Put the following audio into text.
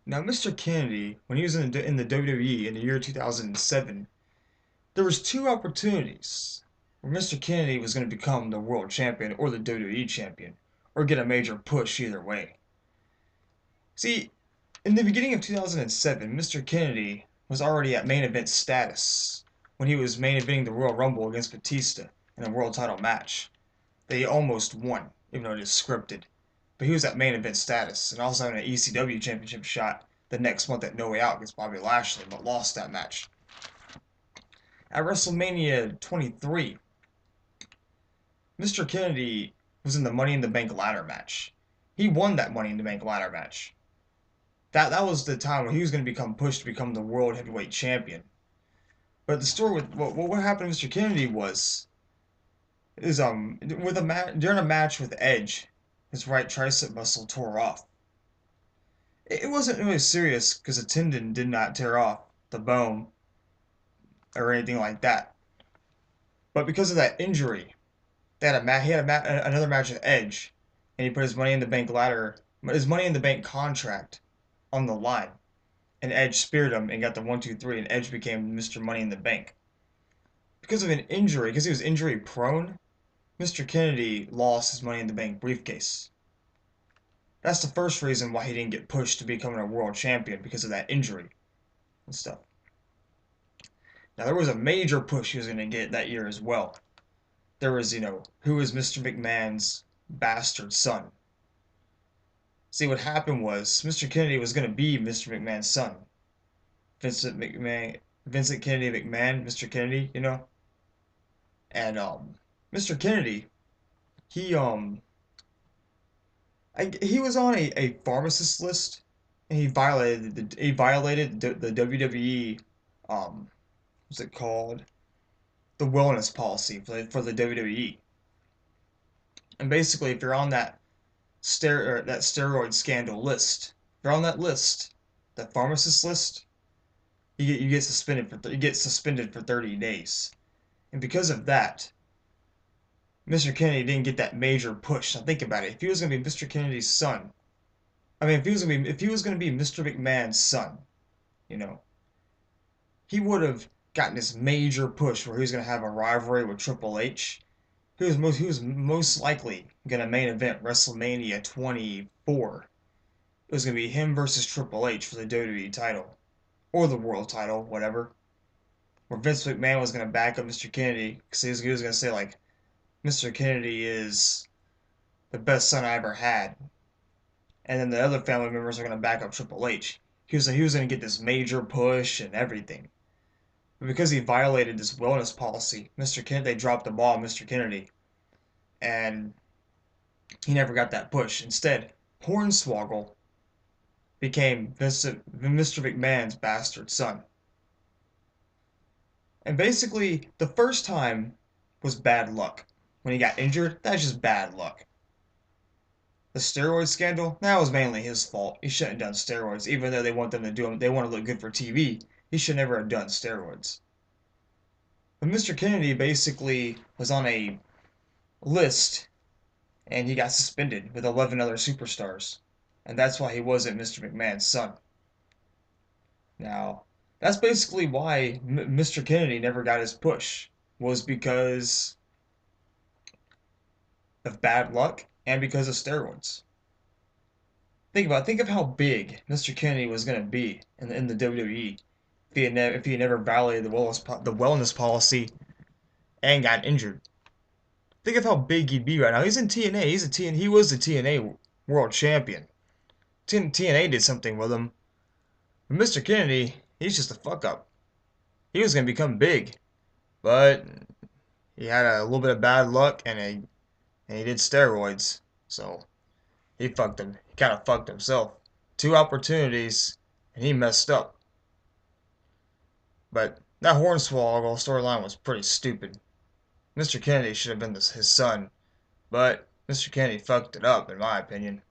Now, Mr. Kennedy, when he was in the WWE in the year 2007, there was two opportunities where Mr. Kennedy was going to become the world champion or the WWE champion, or get a major push either way. See, in the beginning of 2007, Mr. Kennedy was already at main event status when he was main eventing the Royal Rumble against Batista in a world title match. They almost won, even though it is scripted. But he was at main event status and also having an ECW championship shot the next month at No Way Out against Bobby Lashley, but lost that match. At WrestleMania 23, Mr. Kennedy was in the Money in the Bank ladder match. He won that Money in the Bank ladder match. That was the time when he was going to become pushed to become the world heavyweight champion. But the story with what happened to Mr. Kennedy is with during a match with Edge, his right tricep muscle tore off. It wasn't really serious because the tendon did not tear off the bone or anything like that. But because of that injury, he had another match with Edge, and he put his Money in the Bank contract on the line, and Edge speared him and got the 1, 2, 3, and Edge became Mr. Money in the Bank. Because of an injury, because he was injury prone, Mr. Kennedy lost his Money in the Bank briefcase. That's the first reason why he didn't get pushed to becoming a world champion, because of that injury and stuff. Now, there was a major push he was going to get that year as well. There was, who was Mr. McMahon's bastard son? See, what happened was Mr. Kennedy was going to be Mr. McMahon's son. Vincent Kennedy McMahon, Mr. Kennedy, And Mr. Kennedy, he he was on a pharmacist list, and he violated the WWE what's it called, the wellness policy for the WWE. And basically, if you're on that steroid scandal list, if you're on that list, that pharmacist list, you get suspended for 30 days. And because of that, Mr. Kennedy didn't get that major push. Now think about it. If he was going to be Mr. Kennedy's son, if he was going to be Mr. McMahon's son, you know, he would have gotten this major push where he was going to have a rivalry with Triple H. He was most likely going to main event WrestleMania 24. It was going to be him versus Triple H for the WWE title or the world title, whatever. Where Vince McMahon was going to back up Mr. Kennedy because he was going to say like, Mr. Kennedy is the best son I ever had, and then the other family members are going to back up Triple H. He was going to get this major push and everything. But because he violated this wellness policy, they dropped the ball on Mr. Kennedy, and he never got that push. Instead, Hornswoggle became Mr. McMahon's bastard son. And basically, the first time was bad luck. When he got injured, that's just bad luck. The steroid scandal, that was mainly his fault. He shouldn't have done steroids, even though they want to look good for TV. He should never have done steroids. But Mr. Kennedy basically was on a list, and he got suspended with 11 other superstars. And that's why he wasn't Mr. McMahon's son. Now, that's basically why Mr. Kennedy never got his push, was because of bad luck and because of steroids. Think of how big Mr. Kennedy was going to be in the WWE if he had never violated the wellness policy and got injured. Think of how big he'd be right now. He's in TNA. He was the TNA world champion. TNA did something with him. But Mr. Kennedy, he's just a fuck up. He was going to become big, but he had a little bit of bad luck and he did steroids. So he fucked him. He kind of fucked himself. Two opportunities, and he messed up. But that Hornswoggle storyline was pretty stupid. Mr. Kennedy should have been his son, but Mr. Kennedy fucked it up, in my opinion.